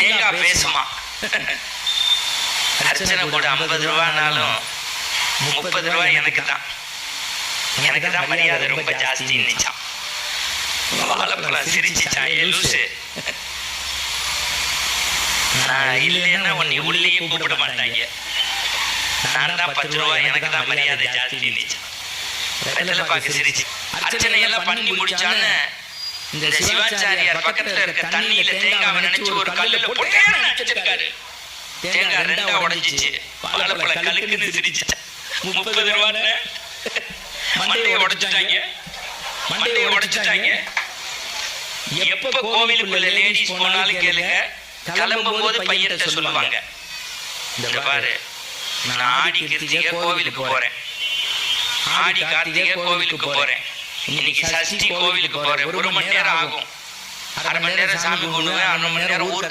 தேங்காய் பேசுமா. அர்ச்சனை போடு 50 ரூபானாலும் 30 ரூபாய் எனக்கு தான் மரியாதை ரொம்ப ஜாஸ்தி நினைச்சான். வாழைப்பழம் சிரிச்சுச்சான். லூசு, நான் இல்லைன்னா உன்னை உள்ளேயே கூப்பிட மாட்டாங்க. நான் தான் 10 ரூபாய் எனக்கு தான் மரியாதை ஜாஸ்தி நினைச்சான். வெத்தலை பாக்கு சிரிச்சு அர்ச்சனையெல்லாம் பண்ணி முடிச்சான்னு இந்த சிவாச்சாரியார் பக்கத்துல இருக்க தண்ணியில தேங்காவை நினைச்சு ஒரு கல்லுல போட்டு அடிச்சிருக்காரு. தேங்காய் 2ஆ உடைஞ்சிச்சு. வாழைப்பழம் கலுக்குன்னு சிரிச்சு 30 ரூபான்னு மண்டையை உடைச்சிட்டாங்க. எப்ப கோவிலுக்குள்ள லேடிஸ் போனாலும் கேளுங்க, கிளம்பும் போது பையன்கிட்ட சொல்லுவாங்க, இந்த பாரு நான் ஆடி கிருத்திகை கோவிலுக்கு போறேன், ஆடி கார்த்திகை கோவிலுக்கு போறேன், இன்னைக்கு சஷ்டி கோவிலுக்கு போறேன், 1 மணி நேரம் ஆகும், 1/2 மணி நேரம் சாமி கும்பிடுவேன், 1/2 மணி நேரம் ஊருக்கு